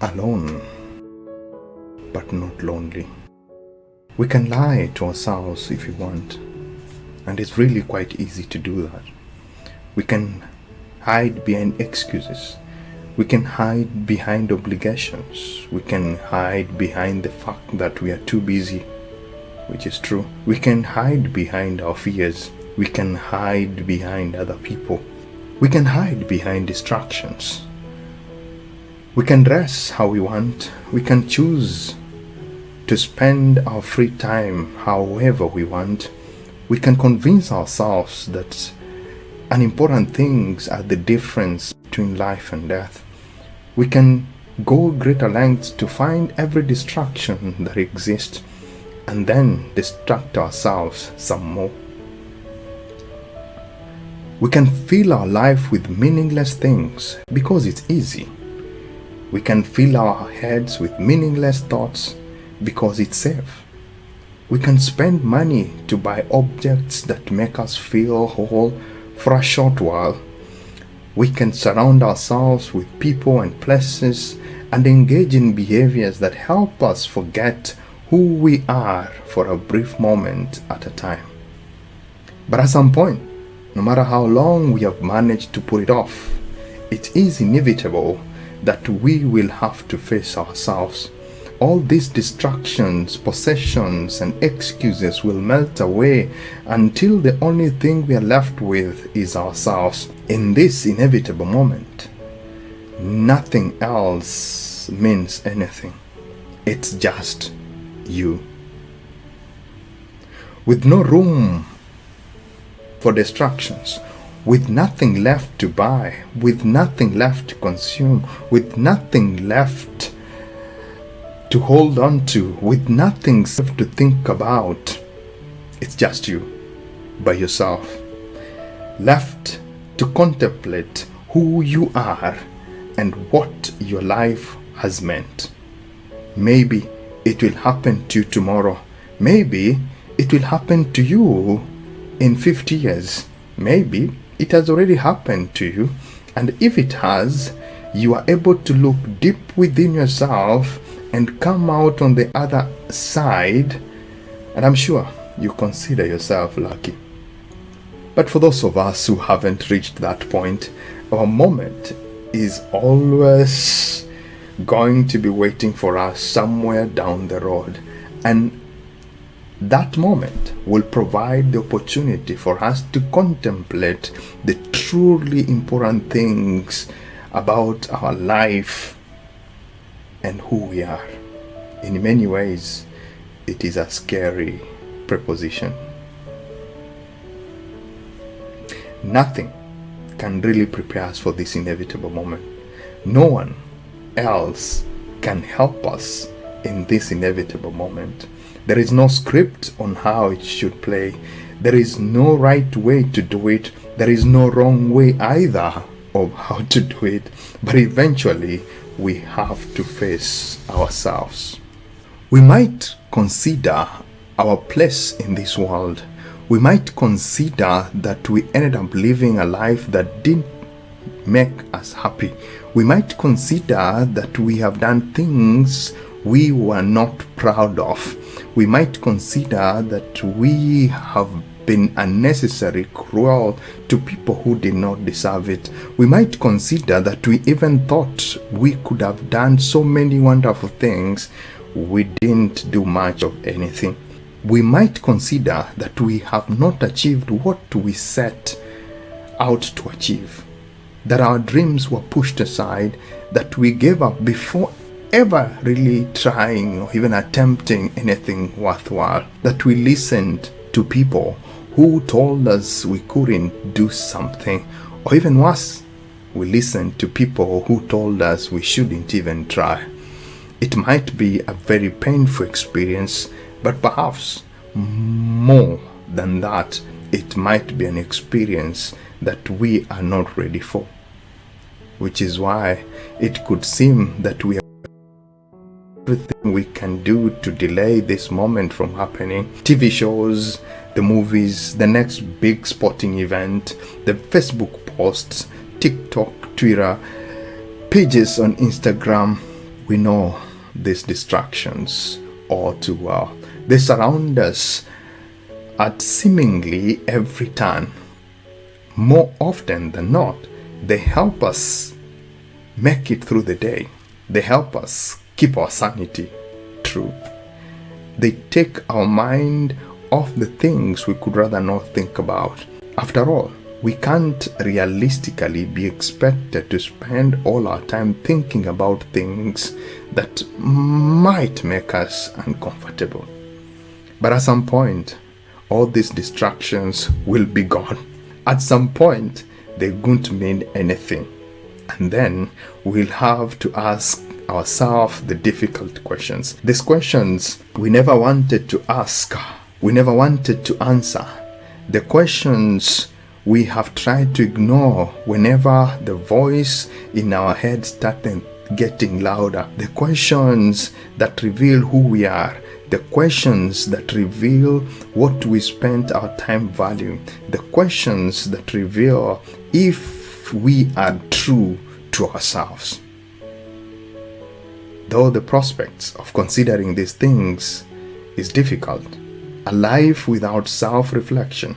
alone, but not lonely. We can lie to ourselves if we want, and it's really quite easy to do that. We can hide behind excuses. We can hide behind obligations. We can hide behind the fact that we are too busy, which is true. We can hide behind our fears. We can hide behind other people. We can hide behind distractions. We can dress how we want. We can choose to spend our free time however we want. We can convince ourselves that unimportant things are the difference between life and death. We can go greater lengths to find every distraction that exists and then distract ourselves some more. We can fill our life with meaningless things because it's easy. We can fill our heads with meaningless thoughts because it's safe. We can spend money to buy objects that make us feel whole for a short while. We can surround ourselves with people and places and engage in behaviors that help us forget who we are for a brief moment at a time. But at some point, no matter how long we have managed to put it off, it is inevitable that we will have to face ourselves. All these distractions, possessions, and excuses will melt away until the only thing we are left with is ourselves. In this inevitable moment, nothing else means anything. It's just you. With no room for distractions, with nothing left to buy, with nothing left to consume, with nothing left to hold on to, with nothing left to think about. It's just you, by yourself, left to contemplate who you are and what your life has meant. Maybe it will happen to you tomorrow. Maybe it will happen to you in 50 years. Maybe it has already happened to you, and if it has, you are able to look deep within yourself and come out on the other side, and I'm sure you consider yourself lucky. But for those of us who haven't reached that point, our moment is always going to be waiting for us somewhere down the road, and that moment will provide the opportunity for us to contemplate the truly important things about our life and who we are. In many ways, it is a scary proposition. Nothing can really prepare us for this inevitable moment. No one else can help us in this inevitable moment. There is no script on how it should play. There is no right way to do it. There is no wrong way either of how to do it. But eventually, we have to face ourselves. We might consider our place in this world. We might consider that we ended up living a life that didn't make us happy. We might consider that we have done things we were not proud of. We might consider that we have been unnecessarily cruel to people who did not deserve it. We might consider that we even thought we could have done so many wonderful things. We didn't do much of anything. We might consider that we have not achieved what we set out to achieve, that our dreams were pushed aside, that we gave up before ever really trying or even attempting anything worthwhile, that we listened to people who told us we couldn't do something, or even worse, we listened to people who told us we shouldn't even try. It might be a very painful experience, but perhaps more than that, it might be an experience that we are not ready for, which is why it could seem that we have everything we can do to delay this moment from happening. TV shows, the movies, the next big sporting event, the Facebook posts, TikTok, Twitter, pages on Instagram. We know these distractions all too well. They surround us at seemingly every turn. More often than not, they help us make it through the day. They help us keep our sanity true. They take our mind off the things we could rather not think about. After all, we can't realistically be expected to spend all our time thinking about things that might make us uncomfortable. But at some point, all these distractions will be gone. At some point, they won't mean anything. And then we'll have to ask ourselves the difficult questions. These questions we never wanted to ask, we never wanted to answer. The questions we have tried to ignore whenever the voice in our head started getting louder. The questions that reveal who we are. The questions that reveal what we spent our time valuing. The questions that reveal if we are true to ourselves. Though the prospects of considering these things is difficult, a life without self-reflection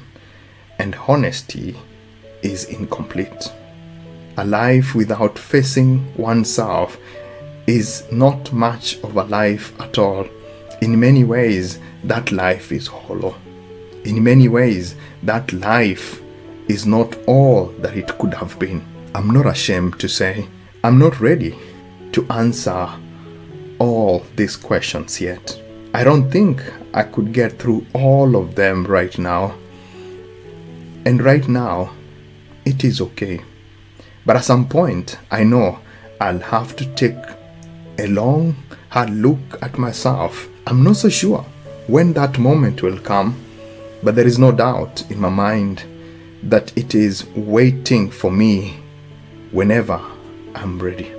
and honesty is incomplete. A life without facing oneself is not much of a life at all. In many ways, that life is hollow. In many ways, that life is not all that it could have been. I'm not ashamed to say I'm not ready to answer all these questions yet. I don't think I could get through all of them right now. And right now, it is okay. But at some point, I know I'll have to take a long, hard look at myself. I'm not so sure when that moment will come, but there is no doubt in my mind that it is waiting for me whenever I'm ready.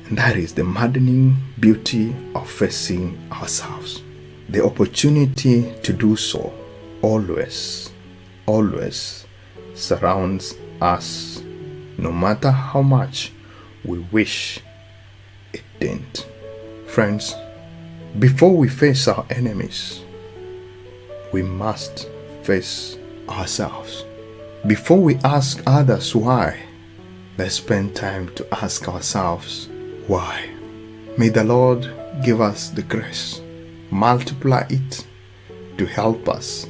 And that is the maddening beauty of facing ourselves. The opportunity to do so always surrounds us, no matter how much we wish it didn't. Friends, before we face our enemies, we must face ourselves. Before we ask others why, let's spend time to ask ourselves why. May the Lord give us the grace, multiply it to help us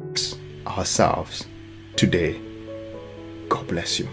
fix ourselves today. God bless you.